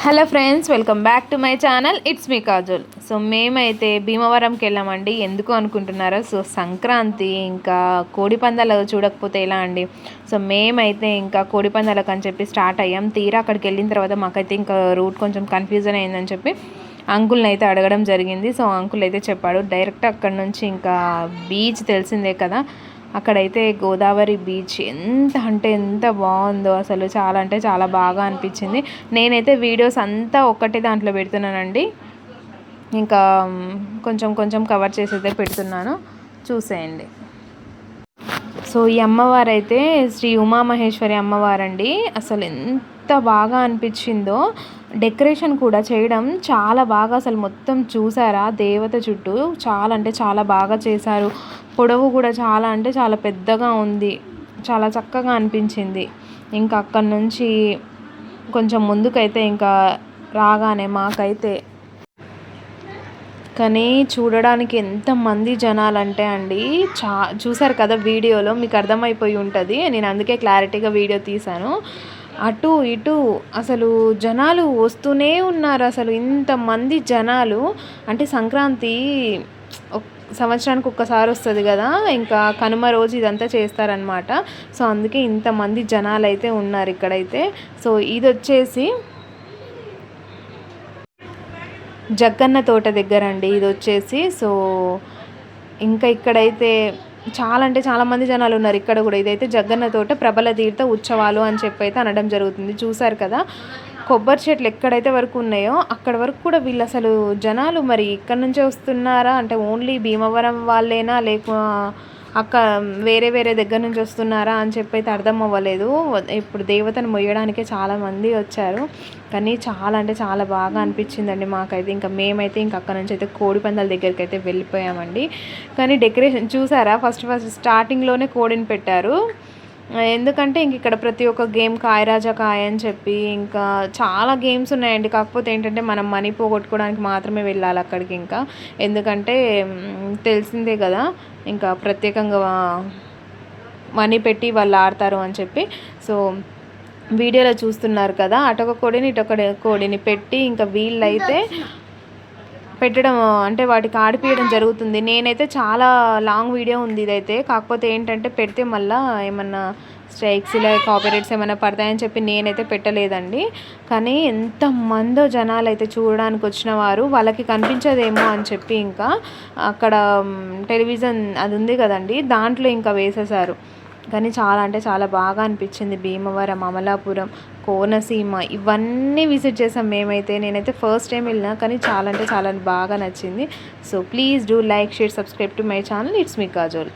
Hello friends, welcome back to my channel. It's me Kajal. So మేమైతే భీమవరంకి వెళ్ళామండి. ఎందుకు అనుకుంటున్నారో, సో సంక్రాంతి ఇంకా కోడిపందాలు చూడకపోతే ఎలా అండి. సో మేమైతే ఇంకా కోడిపందాలకు అని చెప్పి స్టార్ట్ అయ్యాం. తీరా అక్కడికి వెళ్ళిన తర్వాత మాకైతే ఇంకా రూట్ కొంచెం కన్ఫ్యూజన్ అయిందని చెప్పి అంకుల్ని అయితే అడగడం జరిగింది. సో అంకుల్ అయితే చెప్పాడు డైరెక్ట్ అక్కడ నుంచి ఇంకా బీచ్ తెలిసిందే కదా, అక్కడైతే గోదావరి బీచ్ ఎంత బాగుందో అసలు. చాలా అంటే చాలా బాగా అనిపించింది. నేనైతే వీడియోస్ అంతా ఒక్కటే దాంట్లో పెడుతున్నానండి, ఇంకా కొంచెం కొంచెం కవర్ చేసి అయితే పెడుతున్నాను, చూసేయండి. సో ఈ అమ్మవారు అయితే శ్రీ ఉమామహేశ్వరి అమ్మవారండి. అసలు ఎంత బాగా అనిపించిందో, డెకరేషన్ కూడా చేయడం చాలా బాగా, అసలు మొత్తం చూసారా దేవత చుట్టూ చాలా అంటే చాలా బాగా చేశారు. పొడవు కూడా చాలా అంటే చాలా పెద్దగా ఉంది, చాలా చక్కగా అనిపించింది. ఇంకా అక్కడి నుంచి కొంచెం ముందుకైతే ఇంకా రాగానే మాకైతే కానీ చూడడానికి ఎంతమంది జనాలంటే అండి, చూసారు కదా వీడియోలో, మీకు అర్థమైపోయి ఉంటుంది. నేను అందుకే క్లారిటీగా వీడియో తీశాను. అటు ఇటు అసలు జనాలు వస్తూనే ఉన్నారు. అసలు ఇంతమంది జనాలు అంటే సంక్రాంతి సంవత్సరానికి ఒక్కసారి వస్తుంది కదా, ఇంకా కనుమ రోజు ఇదంతా చేస్తారనమాట. సో అందుకే ఇంతమంది జనాలు అయితే ఉన్నారు ఇక్కడైతే. సో ఇది వచ్చేసి జగ్గన్న తోట దగ్గర అండి ఇది వచ్చేసి. సో ఇంకా ఇక్కడైతే చాలా అంటే చాలామంది జనాలు ఉన్నారు ఇక్కడ కూడా. ఇదైతే జగ్గన్న తోట ప్రబల తీర్థ ఉత్సవాలు అని చెప్పి అయితే అనడం జరుగుతుంది. చూసారు కదా కొబ్బరి చెట్లు ఎక్కడైతే వరకు ఉన్నాయో అక్కడ వరకు కూడా వీళ్ళు అసలు జనాలు మరి ఇక్కడ నుంచే వస్తున్నారా అంటే ఓన్లీ భీమవరం వాళ్ళేనా, లేక వేరే వేరే దగ్గర నుంచి వస్తున్నారా అని చెప్పి అయితే అర్థం అవ్వలేదు. ఇప్పుడు దేవతను మొయ్యడానికే చాలామంది వచ్చారు, కానీ చాలా అంటే చాలా బాగా అనిపించిందండి మాకైతే. ఇంకా మేమైతే ఇంకా అక్కడ నుంచి అయితే కోడిపందాల దగ్గరికి అయితే వెళ్ళిపోయామండి. కానీ డెకరేషన్ చూసారా, ఫస్ట్ స్టార్టింగ్లోనే కోడిని పెట్టారు. ఎందుకంటే ఇంక ఇక్కడ ప్రతి ఒక్క గేమ్ కాయరాజా కాయ అని చెప్పి ఇంకా చాలా గేమ్స్ ఉన్నాయండి. కాకపోతే ఏంటంటే మనం మనీ పోగొట్టుకోవడానికి మాత్రమే వెళ్ళాలి అక్కడికి. ఇంకా ఎందుకంటే తెలిసిందే కదా, ఇంకా ప్రత్యేకంగా మనీ పెట్టి వాళ్ళు ఆడతారు అని చెప్పి. సో వీడియోలో చూస్తున్నారు కదా, అటొక కోడిని ఇటొక కోడిని పెట్టి ఇంకా వీళ్ళైతే పెట్టడం అంటే వాటికి ఆడిపియడం జరుగుతుంది. నేనైతే చాలా లాంగ్ వీడియో ఉంది ఇదైతే. కాకపోతే ఏంటంటే పెడితే మళ్ళీ ఏమన్నా స్ట్రైక్స్ ఇలా కాపీరైట్స్ ఏమైనా పడతాయని చెప్పి నేనైతే పెట్టలేదండి. కానీ ఎంతమందో జనాలు అయితే చూడడానికి వచ్చిన వారు, వాళ్ళకి కనిపించదేమో అని చెప్పి ఇంకా అక్కడ టెలివిజన్ అది ఉంది కదండి, దాంట్లో ఇంకా వేసేసారు. కానీ చాలా అంటే చాలా బాగా అనిపించింది. భీమవరం, అమలాపురం, కోనసీమ ఇవన్నీ విజిట్ చేసాం మేమైతే. నేనైతే ఫస్ట్ టైం వెళ్ళినా, కానీ చాలా అంటే చాలా బాగా నచ్చింది. So please do like, share, subscribe to my channel. It's me Kajol.